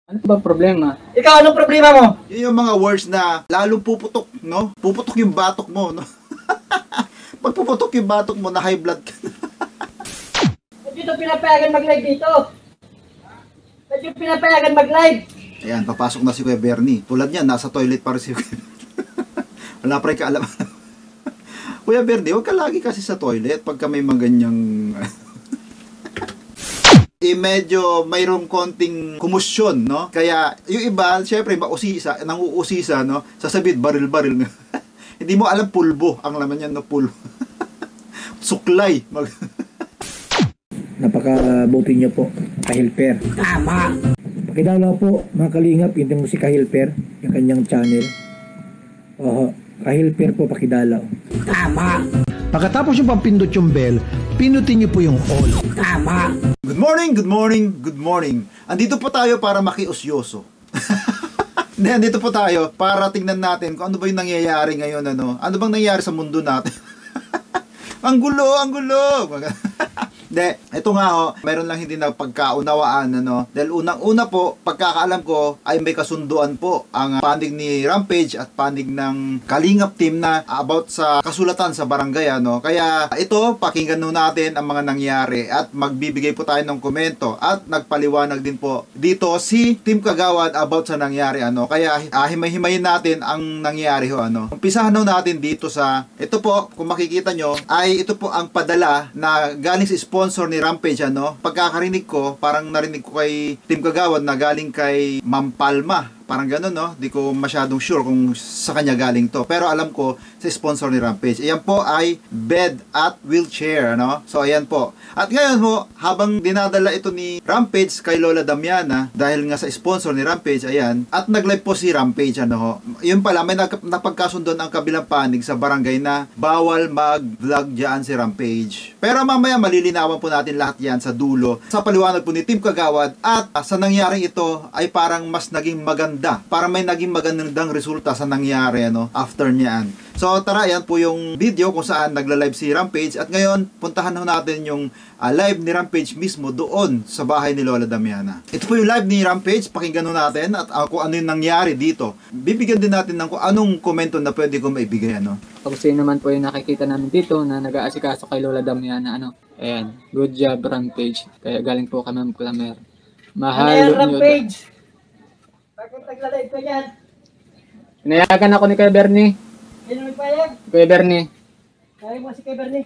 Ano ba problema? Ikaw, anong problema mo? Yun yung mga words na lalong puputok, no? Puputok yung batok mo, no? Pag puputok yung batok mo, na high blood ka. Ba't dito pinapayagan mag-live dito? Ba't yung pinapayagan mag-live? Ayan, papasok na si Kuya Bernie. Tulad niya, nasa toilet pa rin si Kuya Bernie. Wala pa rin kaalam. Kuya Bernie, huwag ka lagi kasi sa toilet pagka may mga ganyang... medyo mayroong konting kumusyon, no? Kaya yung iba, syempre, mausisa, nanguusisa, no? Sasabit, baril-baril. Hindi mo alam, pulbo. Ang laman yan, no? Pulbo. Suklay. Napakabuti niyo po, Kahilper. Tama! Pakidala po, mga kalingap, hindi mo si Kahilper, yung kanyang channel. Oo, Kahilper po, pakidala. Tama! Pagkatapos yung pampindot yung bell, pinutin niyo po yung all. Tama! Good morning, good morning, good morning. Andito po tayo para makiusyoso. Hindi, andito po tayo para tingnan natin kung ano ba yung nangyayari ngayon, ano? Ano bang nangyayari sa mundo natin? Ang gulo, ang gulo! Hindi, ito nga ho, mayroon lang hindi na pagkaunawaan, ano? Dahil unang-una po, pagkakaalam ko, ay may kasunduan po ang panig ni Rampage at panig ng Kalingap team na about sa kasulatan sa barangay, ano? Kaya ito, pakinggan nun natin ang mga nangyari at magbibigay po tayo ng komento at nagpaliwanag din po dito si Team Kagawad about sa nangyari, ano? Kaya himay-himayin natin ang nangyari ho, ano? Umpisahan na natin dito sa, ito po, kung makikita nyo, ay ito po ang padala na galing sa sponsor ni Rampage, ano? Pagkakarinig ko, parang narinig ko kay Team Kagawad na galing kay Ma'am Palma. Parang gano'n, no? Di ko masyadong sure kung sa kanya galing to. Pero alam ko, sa sponsor ni Rampage. Ayan po ay bed at wheelchair, no? So, ayan po. At ngayon po, habang dinadala ito ni Rampage kay Lola Damiana, dahil nga sa sponsor ni Rampage, ayan, at nag-live po si Rampage, ano ho? Yun pala, may napagkasundon ang kabilang panig sa barangay na bawal mag-vlog dyan si Rampage. Pero mamaya, malilinawan po natin lahat yan sa dulo. Sa paliwanag po ni Team Kagawad at sa nangyaring ito ay parang mas naging maganda. Para may naging magandang resulta sa nangyari, ano, after niyaan. So tara, yan po yung video kung saan nagla-live si Rampage. At ngayon, puntahan na natin yung live ni Rampage mismo doon sa bahay ni Lola Damiana. Ito po yung live ni Rampage, pakinggan natin at kung ano yung nangyari dito. Bibigyan din natin ng kung anong komento na pwede ko maibigay, ano. Kung sino naman po yung nakikita namin dito na nag-aasikaso kay Lola Damiana, ano. Ayan, good job Rampage. Kaya galing po kami ng Clamer. Mahal nyo. Rampage! Bakit nagla-live ka yan? Pinayagan ako ni Kuya Bernie. Sino nagpayag? Kuya Bernie. Kaya mo si Kuya Bernie.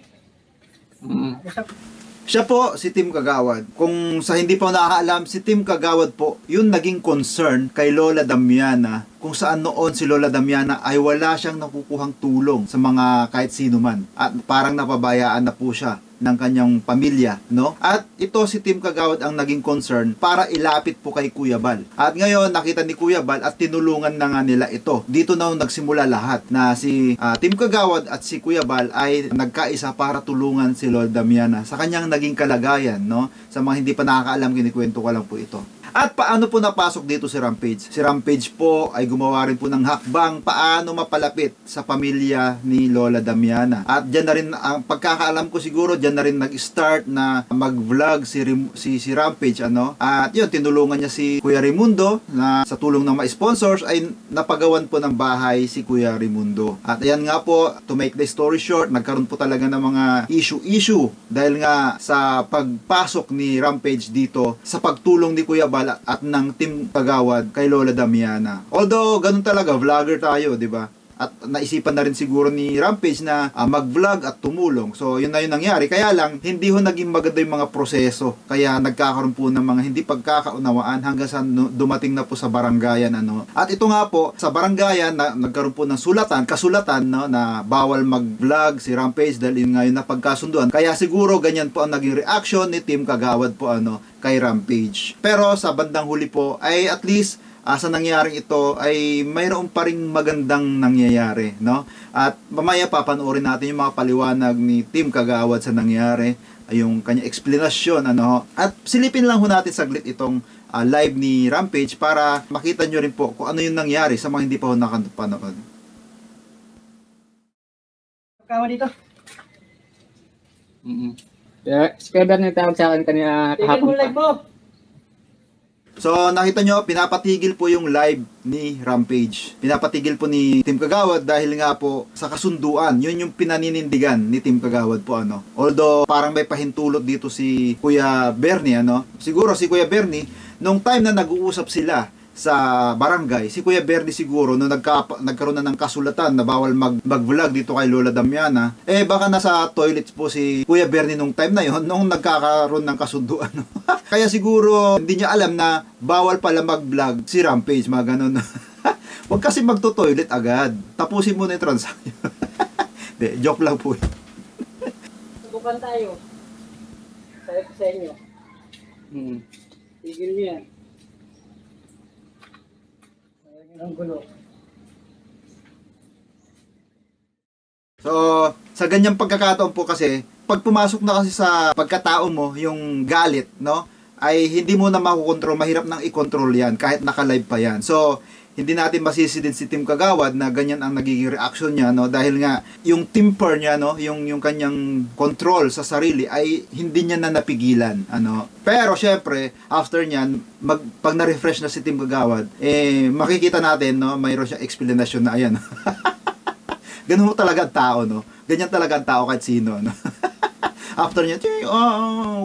Siya po, si Team Kagawad. Kung sa hindi pa nakakaalam, si Team Kagawad po, yung naging concern kay Lola Damiana, kung saan noon si Lola Damiana ay wala siyang nakukuhang tulong sa mga kahit sino man. At parang napabayaan na po siya ng kanyang pamilya, no? At ito si Team Kagawad ang naging concern para ilapit po kay Kuya Bal. At ngayon, nakita ni Kuya Bal at tinulungan na nga nila ito. Dito na nagsimula lahat na si Team Kagawad at si Kuya Bal ay nagkaisa para tulungan si Lola Damiana sa kanyang naging kalagayan, no? Sa mga hindi pa nakakaalam, kinikwento ko lang po ito. At paano po napasok dito si Rampage? Si Rampage po ay gumawa rin po ng hakbang paano mapalapit sa pamilya ni Lola Damiana. At dyan na rin, ang pagkakaalam ko siguro, dyan na rin nag-start na mag-vlog si Rampage, ano? At yun, tinulungan niya si Kuya Raimundo na sa tulong ng mga sponsors ay napagawan po ng bahay si Kuya Raimundo. At ayan nga po, to make the story short, nagkaroon po talaga ng mga issue dahil nga sa pagpasok ni Rampage dito sa pagtulong ni Kuya Bal at ng Team Kagawad kay Lola Damiana. Although, ganun talaga, vlogger tayo, di ba? At naisipan na rin siguro ni Rampage na mag-vlog at tumulong. So, yun na yung nangyari. Kaya lang, hindi ho naging maganda yung mga proseso. Kaya nagkakaroon po ng mga hindi pagkakaunawaan hanggang sa dumating na po sa barangayan, ano. At ito nga po, sa barangayan, nagkaroon po ng kasulatan, no, na bawal mag-vlog si Rampage dahil yun nga yung napagkasunduan. Kaya siguro ganyan po ang naging reaction ni Team Kagawad po, ano, kay Rampage. Pero sa bandang huli po, ay at least sa nangyaring ito ay mayroon pa ring magandang nangyayari, no? At mamaya papanoorin natin yung mga paliwanag ni Team Kagawad sa nangyari, ay yung kanya explanation, ano? At silipin lang ho natin saglit itong live ni Rampage para makita nyo rin po kung ano yung nangyari sa mga hindi pa ho nakapanood. Kawa dito. Si Kuya Bernie tawag sa akin kanina Tigil mo kahapon live pa. mo. So, nakita nyo, pinapatigil po yung live ni Rampage. Pinapatigil po ni Team Kagawad dahil nga po sa kasunduan. Yun yung pinaninindigan ni Team Kagawad po, ano. Although, parang may pahintulot dito si Kuya Bernie, ano. Siguro si Kuya Bernie, nung time na nag-uusap sila sa barangay, si Kuya Bernie siguro nung nagkaroon na ng kasulatan na bawal mag-vlog dito kay Lola Damiana, baka nasa toilets po si Kuya Bernie nung time na yon nung nagkakaroon ng kasunduan. Kaya siguro hindi niya alam na bawal pala mag-vlog si Rampage, mga ganun. Huwag kasi magto-toilet agad. Tapusin mo na yung transaction. De, joke lang po. Subukan tayo. Sabi ko sa inyo. Tigil niyo yan. Ang gulo. So, sa ganyang pagkakataon po kasi, pag pumasok na kasi sa pagkatao mo, yung galit, no, ay hindi mo na makukontrol, mahirap nang i-control yan, kahit naka-live pa yan. So, hindi natin masisi din si Team Kagawad na ganyan ang nagiging reaction niya, no, dahil nga, yung temper niya, no, yung kanyang control sa sarili ay hindi niya na napigilan, ano. Pero, syempre, after nyan, pag na-refresh na si Team Kagawad, makikita natin, no, mayroon siyang explanation na, ayan. Ganun mo talaga ang tao, no? Ganyan talaga ang tao kahit sino, no? After niya,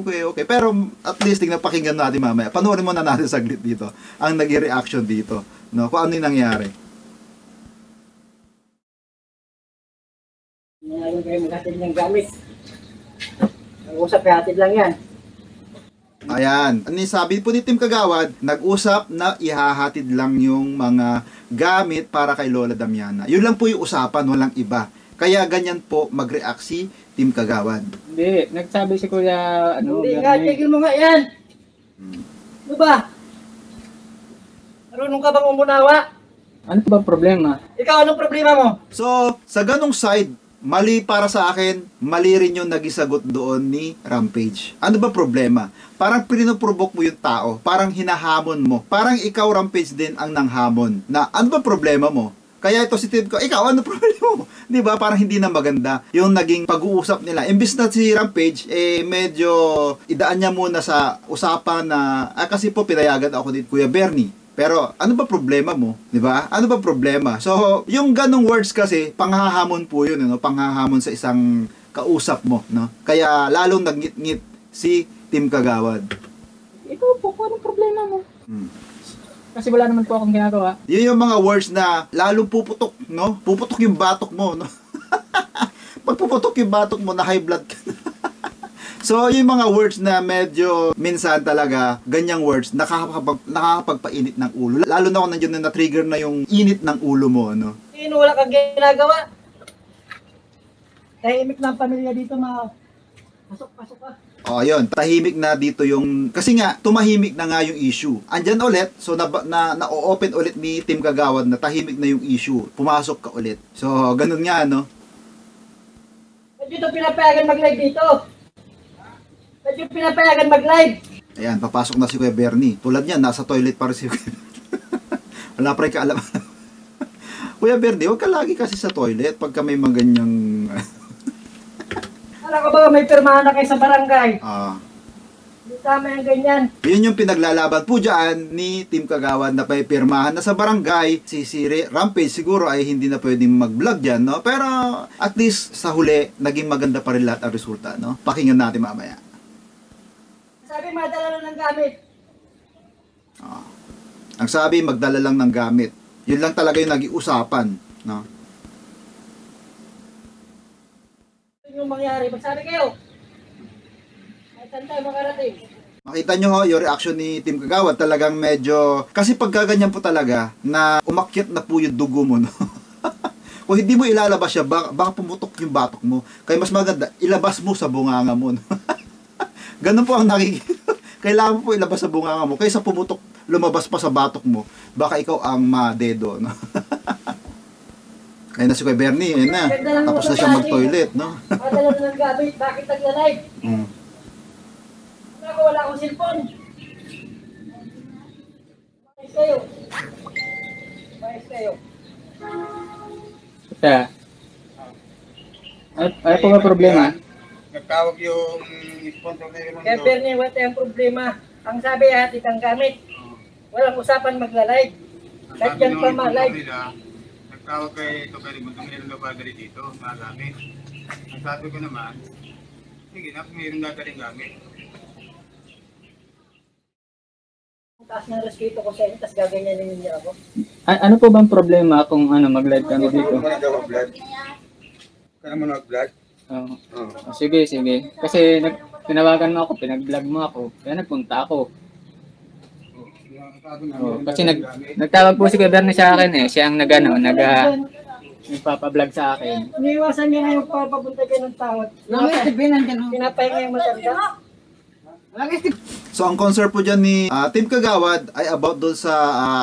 okay. Pero at least tingnan pakinggan natin mamaya. Panoorin muna natin saglit dito ang naging reaction dito, no? Kung ano yung nangyari. Ngayon kayo maghatid ng gamit. Nag-usap hatid lang yan. Ayan. Sabi po ni Team Kagawad, nag-usap na ihahatid lang yung mga gamit para kay Lola Damiana. Yun lang po yung usapan, walang iba. Kaya ganyan po mag-react si Team Kagawad. Hindi, nagsabi si Kuya, Hindi nga, tigil mo nga yan. Ano ba? Marunong ka bang umunawa? Ano ba problema? Ikaw, anong problema mo? So, sa ganong side, mali para sa akin, mali rin yung nagisagot doon ni Rampage. Ano ba problema? Parang pinoprovoke mo yung tao, parang hinahamon mo. Parang ikaw, Rampage, din ang nanghamon. Na ano ba problema mo? Kaya ito si Tim ko, ikaw, ano problema mo? Di ba? Parang hindi na maganda yung naging pag-uusap nila. Imbis na si Rampage, medyo idaan niya muna sa usapan na, kasi po pinayagan ako dito, Kuya Bernie. Pero, ano ba problema mo? Di ba? Ano ba problema? So, yung ganong words kasi, panghahamon po yun, no? Panghahamon sa isang kausap mo, no? Kaya, lalong nagngit-ngit si Team Kagawad. Ikaw po, anong problema mo? Kasi wala naman po akong ginagawa. Yun yung mga words na lalong puputok, no? Puputok yung batok mo, no? Pag puputok yung batok mo, na high blood ka na. So, yung mga words na medyo minsan talaga, ganyang words, nakakapagpainit ng ulo. Lalo na kung nandiyan na na-trigger na yung init ng ulo mo, no? Sino wala kang ginagawa? Tahimik na ang pamilya dito, pasok ka. O, ayun, tahimik na dito yung, kasi nga, tumahimik na nga yung issue. Andyan ulit, so na-open ulit ni Team Kagawad na tahimik na yung issue. Pumasok ka ulit. So, ganun nga, no? Ba't dito pinapayagan mag-live dito? Ba't dito pinapayagan mag-live? Ayan, papasok na si Kuya Bernie. Tulad niyan, nasa toilet pa rin si Kuya Wala pa rin kaalam. Kuya Bernie, huwag ka lagi kasi sa toilet pagka may mga ganyang... Alam ko ba may pirmahan na kayo sa barangay? Hindi tama yung ganyan. Yun yung pinaglalaban po dyan ni Team Kagawad na may pirmahan na sa barangay. Si Rampage siguro ay hindi na pwedeng mag-vlog dyan, no? Pero at least sa huli, naging maganda pa rin lahat ang resulta, no? Pakinggan natin mamaya. Sabi, madala lang ng gamit. Ang sabi, magdala lang ng gamit. Yun lang talaga yung nag-iusapan, no? Yung mangyari, magsabi kayo. Ay, saan tayo makarating? Makita nyo ho, yung reaction ni Team Kagawad talagang medyo, kasi pagkaganyan po talaga, na umakyat na po yung dugo mo, no? Kung hindi mo ilalabas siya, baka pumutok yung batok mo. Kaya mas maganda, ilabas mo sa bunganga mo, no? Ganun po ang nakikita. Kailangan mo po ilabas sa bunganga mo, kaysa pumutok, lumabas pa sa batok mo, baka ikaw ang madedo, no? Kaya na si Kuya Bernie, ayun na. Tapos na siya mag-toilet, no? Madala lang ng gamit, bakit nagla-live? Wala akong cellphone. Bayos kayo. Bayos kayo. Kaya, ay po ba problema? Nagtawag yung sponsor na yun. Kaya Bernie, wala tayong problema. Ang sabi, hatid ang gamit. Walang usapan magla-live. Kahit yan pa ma-live. Nagtawag kay ito kay Rimundo, mayroon daw battery dito, magamit. Ang sabi ko naman, sige na, mayroon dadaling gamit. Ang taas ng respeto ko sa inyo, tapos gaganyanin niyo ako. Ano po bang problema kung mag-live kami dito? Kaya mo nag-vlog? Oo. Sige. Kasi tinawagan mo ako, pinag-vlog mo ako, kaya nagpunta ako. Kasi nagtawag po si Kuya Bernie sa akin eh. Siya ang nagpapablog sa akin. Iniiwasan niya ngayon papunta kayo ng tawad. Pinapahinga yung matanda. So ang concern po dyan ni Team Kagawad ay about doon sa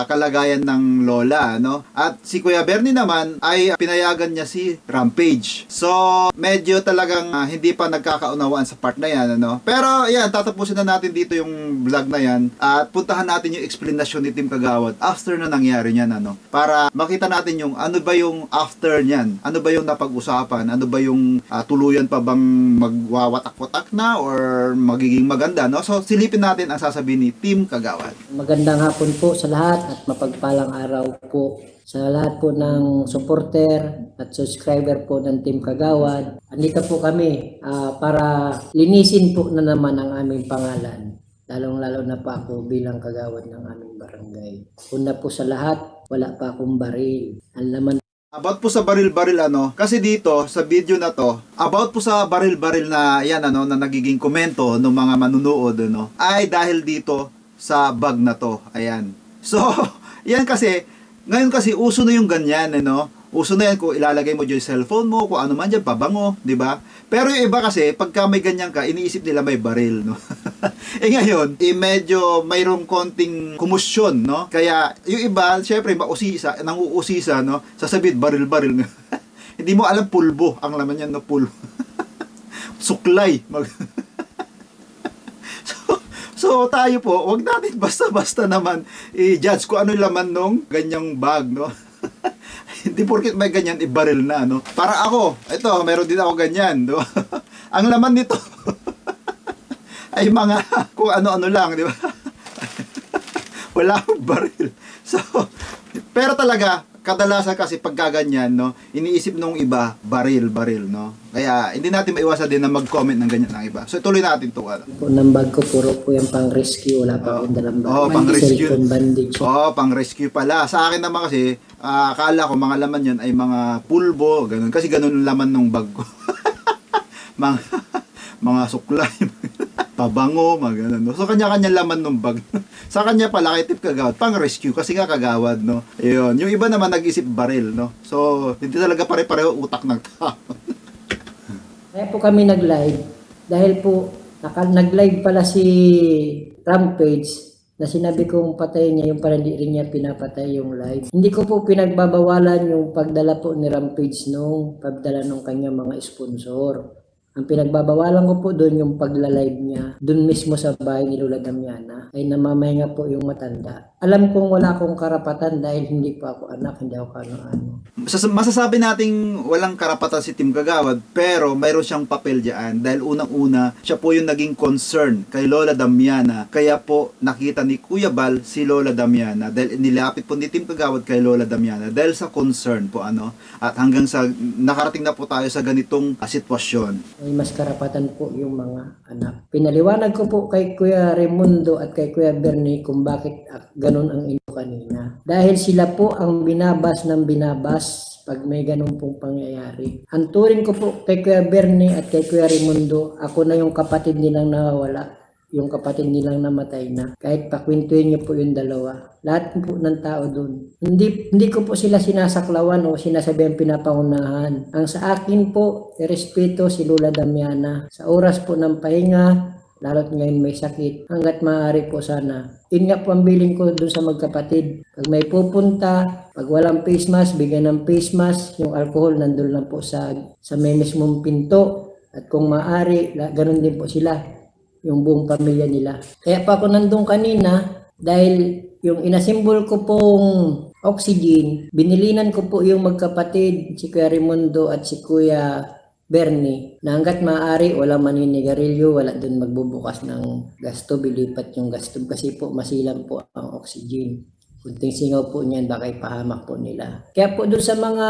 kalagayan ng lola, no? At si Kuya Bernie naman ay pinayagan niya si Rampage. So medyo talagang hindi pa nagkakaunawaan sa part na yan, ano? Pero yan, tatapusin na natin dito yung vlog na yan at puntahan natin yung explanation ni Team Kagawad after na nangyari niyan, ano? Para makita natin yung ano ba yung after niyan, ano ba yung napag-usapan, ano ba yung tuluyan pa bang magwawatak-watak na or magiging maganda, no? So silipin natin ang sasabihin ni Team Kagawad. Magandang hapon po sa lahat at mapagpalang araw po sa lahat po ng supporter at subscriber po ng Team Kagawad. Andito po kami para linisin po na naman ang aming pangalan. Lalong-lalo na pa ako bilang kagawad ng aming barangay. Una po sa lahat, wala pa akong baril. Ang laman About po sa baril-baril, ano, kasi dito sa video na to, about po sa baril-baril na yan, ano, na nagiging komento ng mga manunood, ano, ay dahil dito sa bag na to. Ayan. So, yan kasi, ngayon kasi uso na yung ganyan, ano. Uso na yan kung ilalagay mo dyan yung cellphone mo, kung ano man dyan, pabango, di ba? Pero yung iba kasi, pagka may ganyan ka, iniisip nila may baril, no? Ngayon, medyo mayroong konting kumusyon, no? Kaya, yung iba, syempre, nanguusisa, no? Sasabihin, baril-baril. Hindi mo alam, pulbo. Ang laman yan, no? Pulbo. Suklay. So, tayo po, wag natin basta-basta naman i-judge kung ano yung laman nung ganyang bag, no? Hindi porket may ganyan, ibaril na, no? Para ako, ito, meron din ako ganyan, no? Ang laman nito ay mga kung ano-ano lang, di ba? Wala akong baril. So, pero talaga, kadalasan kasi pagkaganyan, no? Iniisip nung iba, baril, no? Kaya, hindi natin maiwasan din na mag-comment ng ganyan ng iba. So, tuloy natin ito, ano? po ng bag ko, puro po yung pang-rescue. Wala pa akong dalang bag. Pang-rescue. Cellphone bandage. Pang-rescue pala. Sa akin naman kasi, akala ko mga laman yan ay mga pulbo, ganun. Kasi ganun ang laman ng bag ko. mga suklay, pabango, mga ganun. No? So, kanya-kanya laman ng bag. Sa kanya pala, kay Tip Kagawad, pang-rescue, kasi nga kagawad, no? Ayun. Yung iba naman nag-isip baril, no? So, hindi talaga pare-pareho utak ng tao. Kaya po kami nag-live. Dahil po, nag-live pala si Rampage na sinabi kong patayin niya, yung parang hindi rin niya pinapatay yung live. Hindi ko po pinagbabawalan yung pagdala po ni Rampage nung pagdala ng kanyang mga sponsor. Ang pinagbabawalan ko po doon yung pagla-live niya, doon mismo sa bahay ni Lola Damiana, ay namamahinga po yung matanda. Alam kong wala akong karapatan dahil hindi pa ako anak, hindi ako ano-ano. Masasabi nating walang karapatan si Team Kagawad, pero mayroon siyang papel diyan dahil unang-una siya po yung naging concern kay Lola Damiana. Kaya po nakita ni Kuya Bal si Lola Damiana dahil nilapit po ni Team Kagawad kay Lola Damiana dahil sa concern po, ano, at hanggang sa nakarating na po tayo sa ganitong sitwasyon. May mas karapatan po yung mga anak. Pinaliwanag ko po kay Kuya Raimundo at kay Kuya Bernie kung bakit ganun ang ino kanina. Dahil sila po ang binabas ng binabas pag may ganun pong pangyayari. Ang turing ko po kay Kuya Bernie at kay Kuya Raimundo, ako na yung kapatid nilang nawawala, yung kapatid nilang namatay na. Kahit pakwentuhin niyo po yung dalawa. Lahat po ng tao doon. Hindi ko po sila sinasaklawan o sinasabihan pinapangunahan. Ang sa akin po, irespeto si Lola Damiana. Sa oras po ng pahinga, lalo't ngayon may sakit, hanggat maaari po sana. Yun nga po ang bilin ko doon sa magkapatid. Pag may pupunta, pag walang face mask, bigyan ng face mask. Yung alcohol nandun lang po sa may mismong pinto. At kung maaari, ganun din po sila. Yung buong pamilya nila. Kaya pa ako nandun kanina, dahil yung inasimbol ko pong oxygen, binilinan ko po yung magkapatid, si Kuya Raimundo at si Kuya Bernie na hanggat maaari walang maninigarilyo, wala dun magbubukas ng gas tube, ilipat yung gas tube kasi po masilan po ang oxygen. Kunting singaw po niyan, baka ipahamak po nila. Kaya po dun sa mga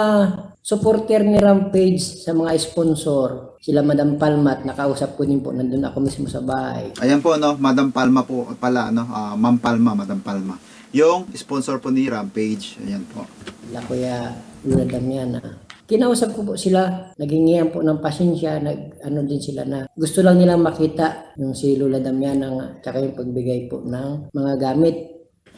supporter ni Rampage, sa mga sponsor, sila Madam Palma, at nakausap ko din po, nandun ako mismo sa bahay. Ayan po, no, Madam Palma po pala, no, Ma'am Palma, Madam Palma. Yung sponsor po ni Rampage, ayan po. Sila Kuya Lola Damiana. Kinausap ko po sila, naghingihan po ng pasensya, ano din sila na gusto lang nilang makita yung si Lola Damiana nga, tsaka yung pagbigay po ng mga gamit.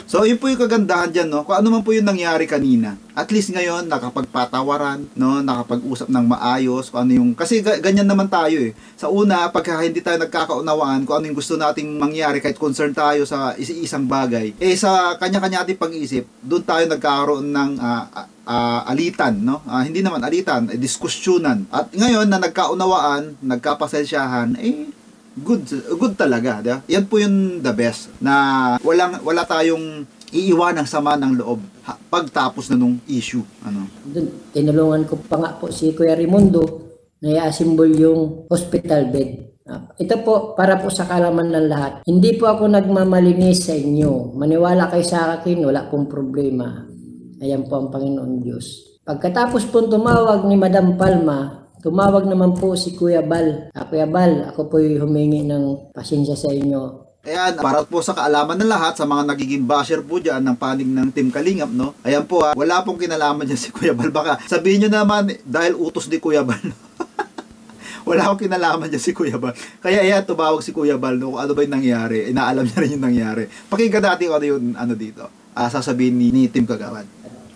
So, yun po yung kagandahan dyan, no? Kung ano man po yung nangyari kanina. At least ngayon, nakapagpatawaran, no? Nakapag-usap ng maayos, kung ano yung... Kasi ganyan naman tayo eh. Sa una, pagka hindi tayo nagkakaunawaan, kung ano yung gusto nating mangyari, kahit concern tayo sa isang bagay, sa kanya-kanya ating pag-iisip, doon tayo nagkaroon ng alitan, no? Hindi naman alitan, diskusyonan. At ngayon, na nagkaunawaan, nagkapasensyahan, good talaga, diba? Yan po yung the best na wala tayong iiwan ng sama ng loob pagtapos na nung issue, ano. Doon, tinulungan ko pa nga po si Kuya Raimundo na i-assemble yung hospital bed. Ito po, para po sa kalaman ng lahat. Hindi po ako nagmamalinis sa inyo. Maniwala kayo sa akin, wala pong problema. Ayan po ang Panginoon Diyos. Pagkatapos po tumawag ni Madam Palma, tumawag naman po si Kuya Bal. Kuya Bal, ako po humingi ng pasensya sa inyo. Ayan, para po sa kaalaman ng lahat, sa mga nagiging basher po dyan ng panig ng Team Kalingap, no? Ayan po wala pong kinalaman dyan si Kuya Bal. Baka sabihin nyo naman, dahil utos ni Kuya Bal, no? Wala akong kinalaman dyan si Kuya Bal. Kaya ayan, tumawag si Kuya Bal, no? Kung ano ba yung nangyari, inaalam niya rin yung nangyari. Pakinggan natin kung ano yung dito. Sasabihin ni Team Kagawad.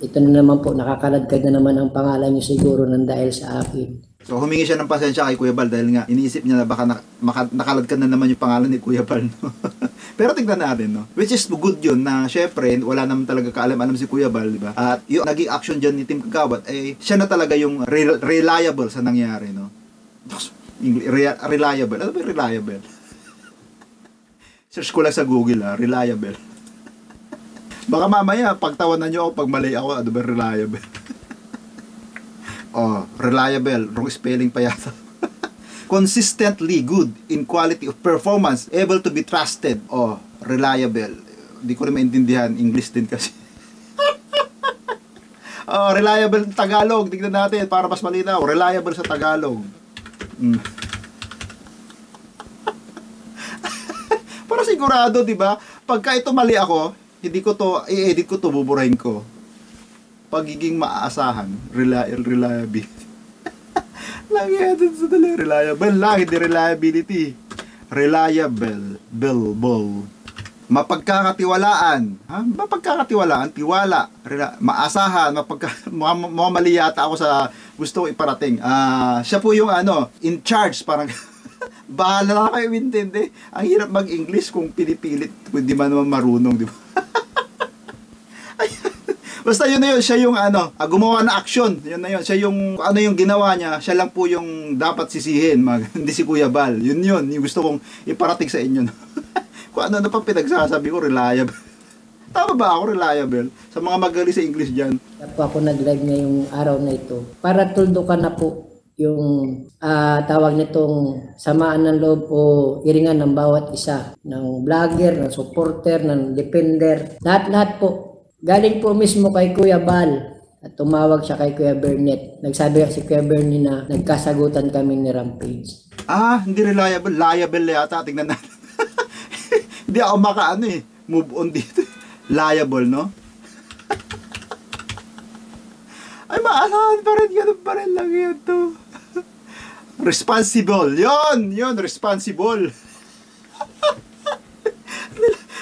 Ito na naman po, nakakaladkad na naman ang pangalan niyo siguro ng dahil sa akin. So humingi siya ng pasensya kay Kuya Bal dahil nga iniisip niya na baka nakaladkad na naman yung pangalan ni Kuya Bal, no? Pero tignan natin, no? Which is good yun na syempre wala naman talaga kaalam-alam si Kuya Bal, di ba? At yung naging action dyan ni Team Kagawad siya na talaga yung reliable sa nangyari, no? Reliable. Ano ba yung reliable? Search ko lang sa Google, reliable. Baka mamaya pagtawanan nyo ako pag mali ako, ano ba reliable? Reliable, wrong spelling pa yata. Consistently good in quality of performance, able to be trusted. Reliable. Hindi ko rin maintindihan, English din kasi. Reliable Tagalog, tignan natin para mas malinaw. Reliable sa Tagalog. Para sigurado, di ba? Pagka ito mali ako, hindi ko to, i-edit ko to, buburahin ko. Pagiging maaasahan, reliability. Lang-edit sa dali, reliable lang, hindi reliability. Reliable, mapagkakatiwalaan. Mapagkakatiwalaan, tiwala, maasahan, mali yata ako sa gusto ko iparating. Siya po yung in charge, parang bahala na kayo intindi. Ang hirap mag-English kung pinipilit, kung di man naman marunong, di ba? Basta yun na yun, siya yung gumawa na action. Yun na yun, siya yung ano yung ginawa niya, siya lang po yung dapat sisihin, hindi si Kuya Bal. Yun yung gusto kong iparating sa inyo. Kung ano pa pinagsasabi ko, reliable. Tama ba ako reliable? Sa mga magaling sa English dyan. Kaya po ako nag-live ngayong araw na ito. Para tuldukan na po yung tawag nitong samaan ng loob o iringan ng bawat isa. Ng vlogger, ng supporter, ng defender. Lahat-lahat po. Galing po mismo kay Kuya Bal at tumawag siya kay Kuya Bernet. Nagsabi si Kuya Bernie na nagkasagutan kami ni Rampage. Hindi reliable. Liable yata. Tingnan natin. Hindi ako move on dito. Liable, no? Ay, maasahan pa rin. Ganun pa rin lang yan to. Responsible. Yun, responsible.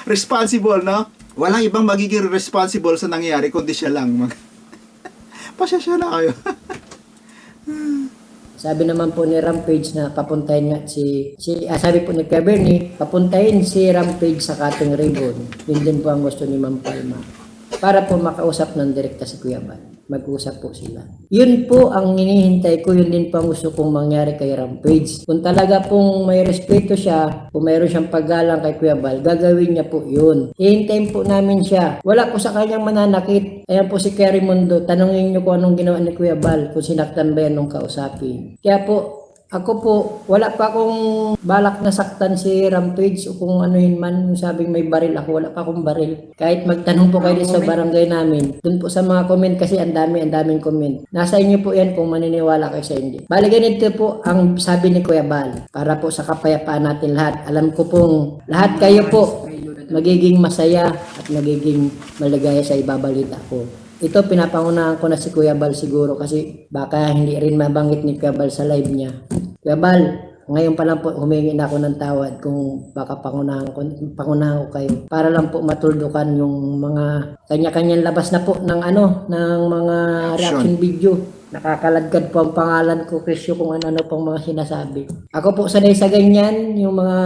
Responsible, no? Walang ibang magiging responsible sa nangyayari kundi siya lang. Pasya siya na kayo. Sabi naman po ni Rampage na papuntahin nga sabi po ni Kuya Bernie, papuntahin si Rampage sa Kating Ribbon. Yun din po ang gusto ni Ma'am Palma. Para po makausap ng direkta si Kuya Bal. mag-usap po sila. Yun po ang hinihintay ko, yun din po ang gusto kong mangyari kay Rampage. Kung talaga pong may respeto siya, kung mayroon siyang paggalang kay Kuya Bal, gagawin niya po yun. Hihintayin po namin siya. Wala po sa kanyang mananakit. Ayan po si Kuya Raimundo, tanungin niyo kung anong ginawa ni Kuya Bal, kung sinaktan ba yan nung kausapin. Kaya po, ako po, wala pa akong balak na saktan si Rampage o kung ano yun man, yung sabing may baril ako, wala pa akong baril. Kahit magtanong po kayo sa barangay namin, dun po sa mga comment kasi ang daming comment. Nasa inyo po yan kung maniniwala kayo sa hindi. Bali ganito po ang sabi ni Kuya Bal, para po sa kapayapaan natin lahat. Alam ko pong lahat kayo po magiging masaya at magiging maligaya sa ibabalita ko. Ito pinapangunahan ko na si Kuya Bal siguro kasi baka hindi rin mabanggit ni Kuya Bal sa live niya. Kuya Bal, ngayon pa lang po humingi na ako ng tawad kung baka pangunahan ko kayo para lang po matuldukan yung mga kanya-kanyang labas na po ng ng mga reaction video. Nakakaladkad po ang pangalan ko, Krisyo, kung ano pang mga sinasabi. Ako po sanay sa ganyan, yung mga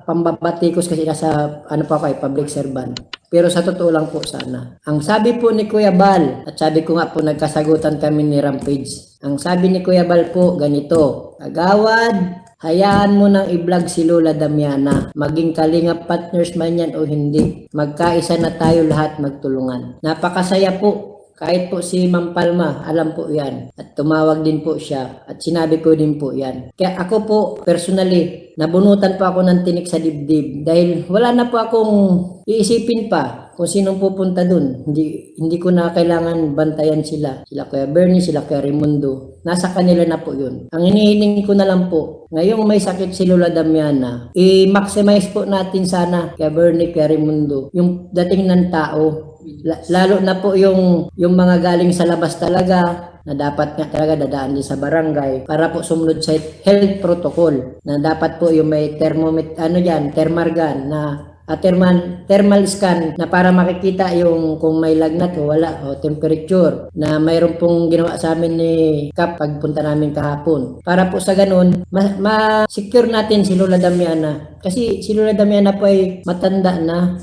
pambabatikos kasi nasa pa kayo, public servant. Pero sa totoo lang po sana. Ang sabi po ni Kuya Bal, at sabi ko nga po nagkasagutan kami ni Rampage. Ang sabi ni Kuya Bal po, ganito, Kagawad, hayaan mo nang i-vlog si Lola Damiana. Maging kalingap partners man yan o hindi. Magkaisa na tayo lahat magtulungan. Napakasaya po. Kahit po si Ma'am Palma, alam po yan. At tumawag din po siya. At sinabi ko din po yan. Kaya ako po, personally, nabunutan pa ako ng tinik sa dibdib. Dahil wala na po akong iisipin pa kung sinong pupunta dun. Hindi ko na kailangan bantayan sila. Sila Kuya Bernie, sila Kuya Raimundo. Nasa kanila na po yun. Ang hinihiling ko na lang po, ngayong may sakit si Lola Damiana, i-maximize po natin sana Kuya Bernie, Kuya Raimundo, yung dating ng tao. Lalo na po yung mga galing sa labas talaga na dapat nga talaga dadaan din sa barangay para po sumunod sa health protocol na dapat po yung may thermal gun na thermal scan na para makikita yung kung may lagnat o wala o temperature na mayroon pong ginawa sa amin ni Kap pagpunta namin kahapon. Para po sa ganun, ma-secure natin si Lola Damiana. Kasi si Lola Damiana po ay matanda na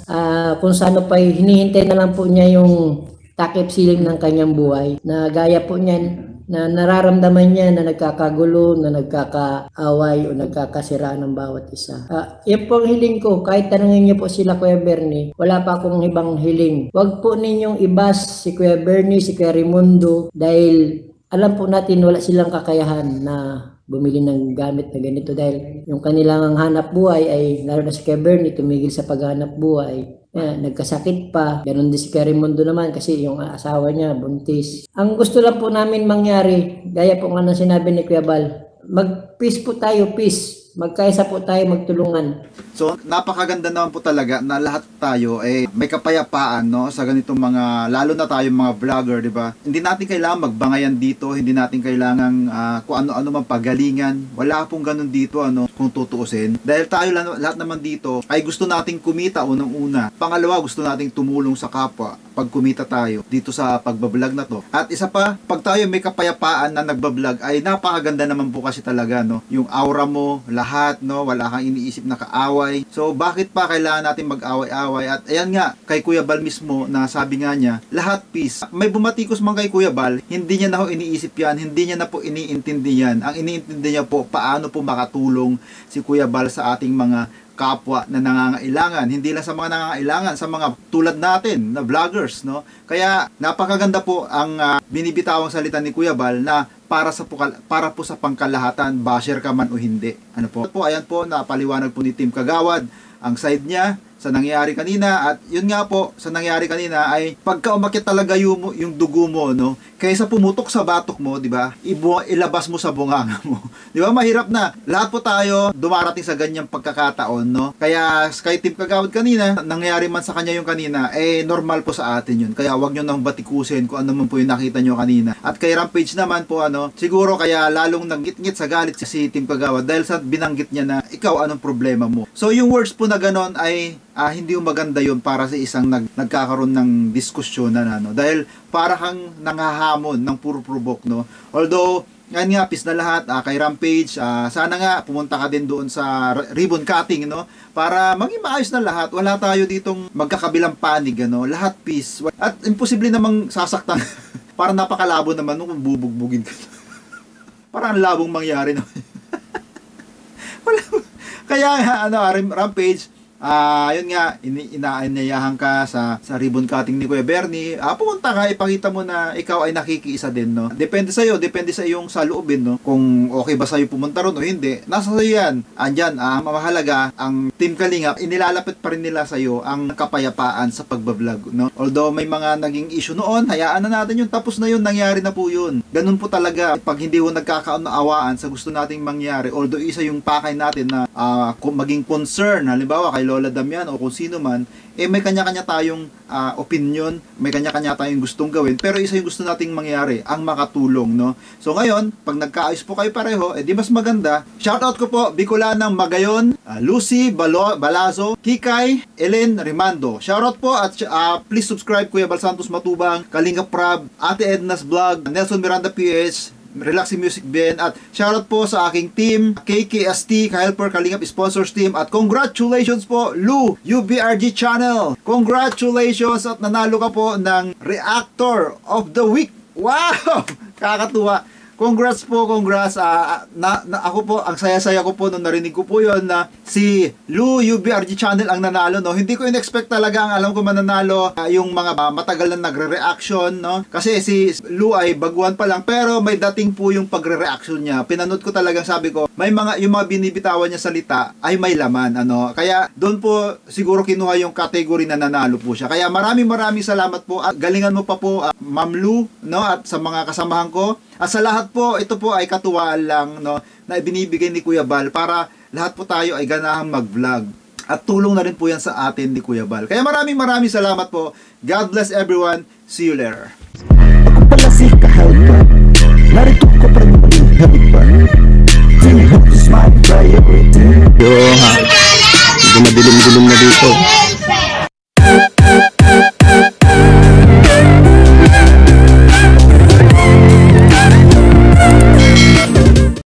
kung saan pa hinihintay na lang po niya yung takip siling ng kanyang buhay na gaya po niyan na nararamdaman niya na nagkakagulo, na nagkakaaway o nagkakasira ng bawat isa. Yan po ang hiling ko. Kahit tanungin niyo po sila Kuya Bernie, wala pa akong ibang hiling. Huwag po ninyong ibas si Kuya Bernie, si Kuya Raimundo dahil alam po natin wala silang kakayahan na bumili ng gamit na ganito dahil yung kanilang hanap buhay ay lalo na si Kuya Bernie tumigil sa paghanap buhay. Nagkasakit pa, ganun din si Kuya Raimundo naman kasi yung asawa niya buntis. Ang gusto lang po namin mangyari, gaya po nga na sinabi ni Kuya Bal, mag-peace po tayo, peace. Magkaisa po tayo, magtulungan. So, napakaganda naman po talaga na lahat tayo may kapayapaan, no, sa ganitong mga, lalo na tayo mga vlogger, di ba? Hindi natin kailangan magbangayan dito, hindi natin kailangan kung ano-ano man pagalingan. Wala pong ganun dito, kung tutuusin. Dahil tayo lahat naman dito ay gusto nating kumita unang-una. Pangalawa, gusto nating tumulong sa kapwa pag kumita tayo dito sa pagbablog na to. At isa pa, pag tayo may kapayapaan na nagbablog ay napakaganda naman po kasi talaga, no? Yung aura mo, lahat, no? Wala kang iniisip na kaaway. So, bakit pa kailangan natin mag-away-away? At ayan nga, kay Kuya Bal mismo, na sabi nga niya, lahat peace. May bumatikos man kay Kuya Bal, hindi niya na ho iniisip yan, hindi niya na po iniintindi yan. Ang iniintindi niya po, paano po makatulong si Kuya Bal sa ating mga kapwa na nangangailangan, hindi lang sa mga nangangailangan, sa mga tulad natin na vloggers, no? Kaya napakaganda po ang binibitawang salita ni Kuya Bal na para po sa pangkalahatan, basher ka man o hindi. Ano po? Ayan po, napaliwanag po ni Team Kagawad ang side niya sa nangyari kanina. At yun nga po, sa nangyari kanina ay pagka umakyat talaga yung dugo mo, no? Kaysa pumutok sa batok mo, di ba? Ilabas mo sa bunganga mo. Di ba? Mahirap na. Lahat po tayo dumarating sa ganyang pagkakataon, no? Kaya kay Team Kagawad kanina, nangyari man sa kanya yung kanina, normal po sa atin yun. Kaya wag nyo nang batikusin kung ano man po yung nakita nyo kanina. At kay Rampage naman po, siguro kaya lalong nanggit-ngit sa galit si Team Kagawad dahil sa binanggit niya na ikaw anong problema mo. So yung words po na ganon ay hindi maganda yun para sa isang nagkakaroon ng diskusyon na dahil para kang nanghahamon ng puro provoke, no? Although yan nga, peace na lahat kay Rampage, sana nga pumunta ka din doon sa ribbon cutting, no? Para maging maayos na lahat. Wala tayo ditong magkakabilang panig, lahat peace. At imposible namang sasaktan Parang napakalabo naman nung kung bubugbugin ka. Parang ang labong mangyari naman. Kaya Rampage, yun nga, inaanyayahan ka sa ribbon cutting ni Kuya Bernie. Pumunta ka, ipakita mo na ikaw ay nakikiisa din, no? Depende sa iyo, depende sa iyong saloobin, no? Kung okay ba sa iyo pumunta ron o hindi. Nasa sa iyo yan. Andyan, mahalaga, ang Team Kalingap, inilalapit pa rin nila sa iyo ang kapayapaan sa pagbablog, no? Although may mga naging issue noon, hayaan na natin yun. Tapos na yun, nangyari na po yun. Ganun po talaga, pag hindi mo nagkakaunawaan sa gusto nating mangyari, although isa yung pakay natin na maging concern, halimbawa kay Lola Damian o kung sino man, may kanya-kanya tayong opinion, may kanya-kanya tayong gustong gawin, pero isa yung gusto nating mangyari, ang makatulong, no? So ngayon, pag nagkaayos po kayo pareho, di mas maganda. Shoutout ko po, Bicolanang Magayon, Lucy Balazo, Kikay, Ellen Rimando. Shoutout po at please subscribe Kuya Bal Santos Matubang, Kalinga Prab, Ate Edna's Vlog, Nelson Miranda PH, Relaxing Music Ben, at shoutout po sa aking team, KKST, Ka-Helper, Kalingap Sponsors Team, at congratulations po, Lou, UBRG Channel. Congratulations at nanalo ka po ng Reactor of the Week. Wow! Kakatuwa. Congrats po, congrats. Ako po, ang saya-saya ko po nung narinig ko po yun na si Lou UBRG Channel ang nanalo, no? Hindi ko in-expect talaga, ang alam ko mananalo yung mga matagal na nagre-reaction, no? Kasi si Lou ay baguhan pa lang, pero may dating po yung pagre-reaction niya. Pinanood ko talagang, sabi ko, yung mga binibitawan niya salita ay may laman, ano? Kaya doon po siguro kinuha yung category na nanalo po siya. Kaya maraming salamat po at galingan mo pa po, Ma'am Lou, no? At sa mga kasamahan ko. At sa lahat po, ito po ay katuwaan lang, no, na ibinibigay ni Kuya Bal para lahat po tayo ay ganahang mag-vlog. At tulong na rin po yan sa atin ni Kuya Bal. Kaya maraming salamat po. God bless everyone. See you later. Ako pala si Ka-Helper. Narito ko pa rin maging helper. Team Help is my priority. Yo ha, medyo madilim-dilim na dito.